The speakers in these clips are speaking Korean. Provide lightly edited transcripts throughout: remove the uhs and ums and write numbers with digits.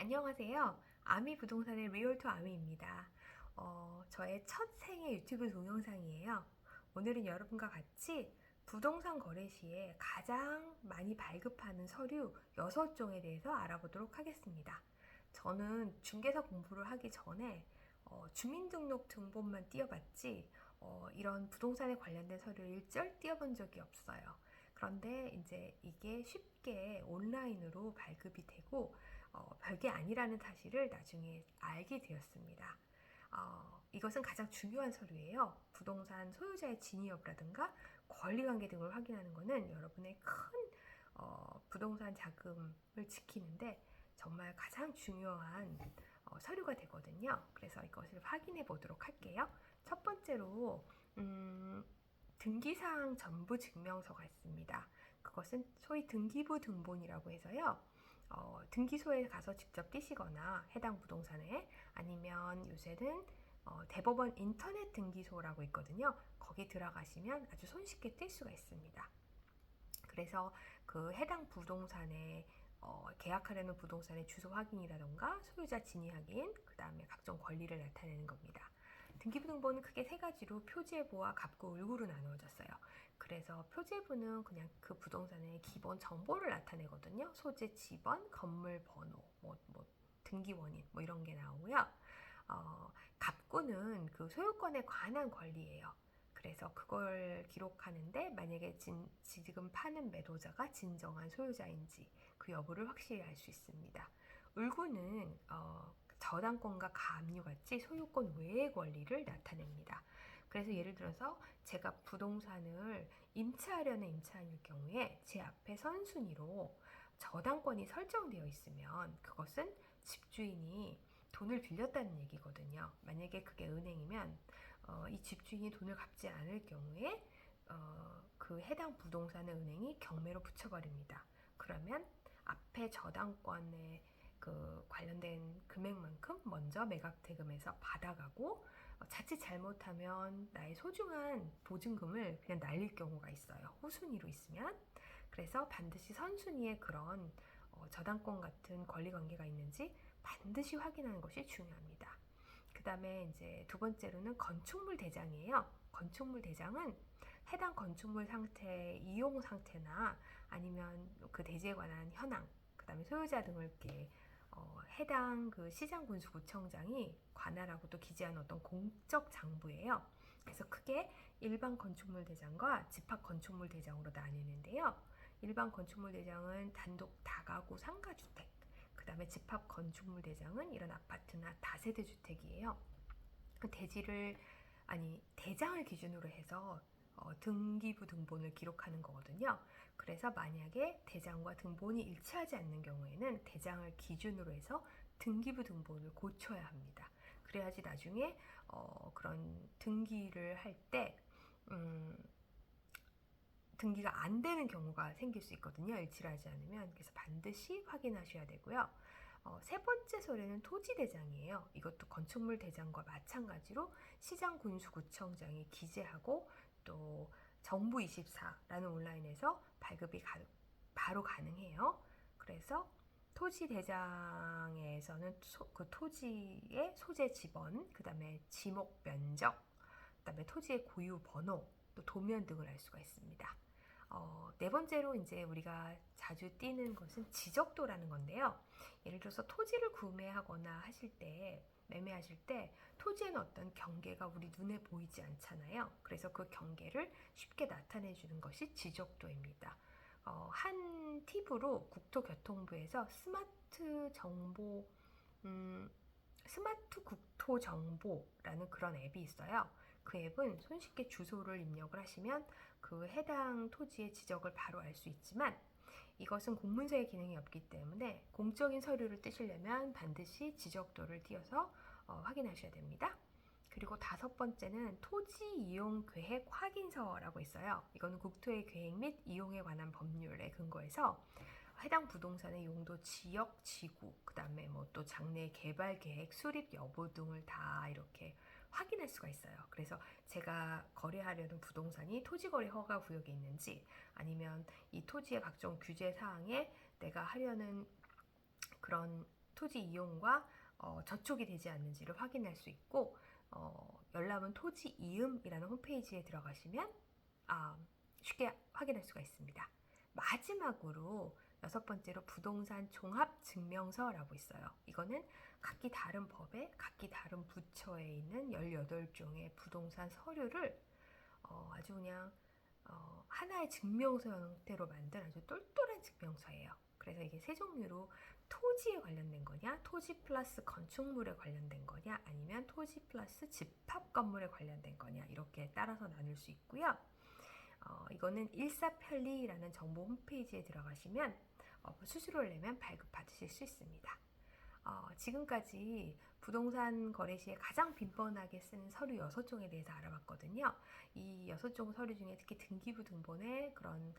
안녕하세요. 아미 부동산의 리얼터 아미입니다. 저의 첫 생애 유튜브 동영상이에요. 오늘은 여러분과 같이 부동산 거래 시에 가장 많이 발급하는 서류 6종에 대해서 알아보도록 하겠습니다. 저는 중개사 공부를 하기 전에 주민등록 등본만 띄어봤지 이런 부동산에 관련된 서류를 일절 띄어본 적이 없어요. 그런데 이제 이게 쉽게 온라인으로 발급이 되고 별게 아니라는 사실을 나중에 알게 되었습니다. 이것은 가장 중요한 서류예요. 부동산 소유자의 진위 여부라든가 권리관계 등을 확인하는 것은 여러분의 큰 부동산 자금을 지키는데 정말 가장 중요한 서류가 되거든요. 그래서 이것을 확인해 보도록 할게요. 첫 번째로 등기사항 전부 증명서가 있습니다. 그것은 소위 등기부 등본이라고 해서요. 등기소에 가서 직접 띄시거나 해당 부동산에 아니면 요새는 대법원 인터넷 등기소라고 있거든요. 거기 들어가시면 아주 손쉽게 뜰 수가 있습니다. 그래서 그 해당 부동산에 계약하려는 부동산의 주소 확인이라던가 소유자 진위 확인, 그 다음에 각종 권리를 나타내는 겁니다. 등기부등본은 크게 세 가지로 표제부와 갑구, 을구로 나누어졌어요. 그래서 표제부는 그냥 그 부동산의 기본 정보를 나타내거든요. 소재 지번, 건물 번호, 등기 원인 이런 게 나오고요. 갑구는 그 소유권에 관한 권리예요. 그래서 그걸 기록하는데 만약에 지금 파는 매도자가 진정한 소유자인지 그 여부를 확실히 알 수 있습니다. 을구는 저당권과 가압류같이 소유권 외의 권리를 나타냅니다. 그래서 예를 들어서 제가 부동산을 임차하려는 임차인일 경우에 제 앞에 선순위로 저당권이 설정되어 있으면 그것은 집주인이 돈을 빌렸다는 얘기거든요. 만약에 그게 은행이면 이 집주인이 돈을 갚지 않을 경우에 그 해당 부동산의 은행이 경매로 붙여버립니다. 그러면 앞에 저당권에 그 관련된 금액만큼 먼저 매각 대금에서 받아가고 자칫 잘못하면 나의 소중한 보증금을 그냥 날릴 경우가 있어요. 후순위로 있으면. 그래서 반드시 선순위에 그런 저당권 같은 권리 관계가 있는지 반드시 확인하는 것이 중요합니다. 그 다음에 이제 두 번째로는 건축물 대장이에요. 건축물 대장은 해당 건축물 상태, 이용 상태나 아니면 그 대지에 관한 현황, 그 다음에 소유자 등을 이렇게 해당 그 시장군수구청장이 관할하고 또 기재한 어떤 공적 장부예요. 그래서 크게 일반 건축물 대장과 집합 건축물 대장으로 나뉘는데요. 일반 건축물 대장은 단독 다가구 상가주택, 그 다음에 집합 건축물 대장은 이런 아파트나 다세대 주택이에요. 그 대장을 기준으로 해서 등기부 등본을 기록하는 거거든요. 그래서 만약에 대장과 등본이 일치하지 않는 경우에는 대장을 기준으로 해서 등기부 등본을 고쳐야 합니다. 그래야지 나중에 그런 등기를 할때 등기가 안 되는 경우가 생길 수 있거든요. 일치를 하지 않으면. 그래서 반드시 확인하셔야 되고요. 세 번째 서류는 토지대장이에요. 이것도 건축물 대장과 마찬가지로 시장군수구청장이 기재하고 또 정부24라는 온라인에서 발급이 바로 가능해요. 그래서 토지대장에서는 그 토지의 소재 지번, 그 다음에 지목 면적, 그 다음에 토지의 고유 번호, 또 도면 등을 알 수가 있습니다. 네 번째로 이제 우리가 자주 띄는 것은 지적도라는 건데요. 예를 들어서 토지를 구매하거나 하실 때, 매매하실 때 토지에는 어떤 경계가 우리 눈에 보이지 않잖아요. 그래서 그 경계를 쉽게 나타내 주는 것이 지적도입니다. 한 팁으로 국토교통부에서 스마트 국토 정보라는 그런 앱이 있어요. 그 앱은 손쉽게 주소를 입력을 하시면 그 해당 토지의 지적을 바로 알 수 있지만 이것은 공문서의 기능이 없기 때문에 공적인 서류를 떼시려면 반드시 지적도를 띄어서 확인하셔야 됩니다. 그리고 다섯 번째는 토지 이용 계획 확인서라고 있어요. 이거는 국토의 계획 및 이용에 관한 법률에 근거해서 해당 부동산의 용도 지역, 지구, 그 다음에 또 장래 개발 계획, 수립 여부 등을 다 이렇게 확인할 수가 있어요. 그래서 제가 거래하려는 부동산이 토지거래 허가 구역에 있는지 아니면 이 토지의 각종 규제 사항에 내가 하려는 그런 토지 이용과 저촉이 되지 않는지를 확인할 수 있고, 열람은 토지 이음이라는 홈페이지에 들어가시면 쉽게 확인할 수가 있습니다. 마지막으로 6번째로 부동산 종합증명서라고 있어요. 이거는 각기 다른 법에 각기 다른 부처에 있는 18종의 부동산 서류를 아주 그냥 하나의 증명서 형태로 만든 아주 똘똘한 증명서예요. 그래서 이게 세 종류로 토지에 관련된 거냐, 토지 플러스 건축물에 관련된 거냐, 아니면 토지 플러스 집합 건물에 관련된 거냐, 이렇게 따라서 나눌 수 있고요. 이거는 일사편리라는 정보 홈페이지에 들어가시면 수수료를 내면 발급받으실 수 있습니다. 지금까지 부동산 거래 시에 가장 빈번하게 쓰는 서류 6종에 대해서 알아봤거든요. 이 6종 서류 중에 특히 등기부 등본의 그런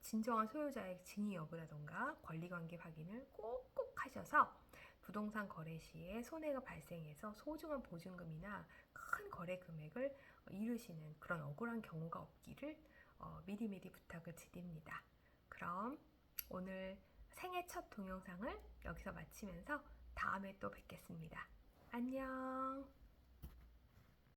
진정한 소유자의 진위 여부라던가 권리관계 확인을 꼭꼭 하셔서 부동산 거래 시에 손해가 발생해서 소중한 보증금이나 큰 거래 금액을 잃으시는 그런 억울한 경우가 없기를 미리미리 부탁을 드립니다. 그럼 오늘 생애 첫 동영상을 여기서 마치면서 다음에 또 뵙겠습니다. 안녕.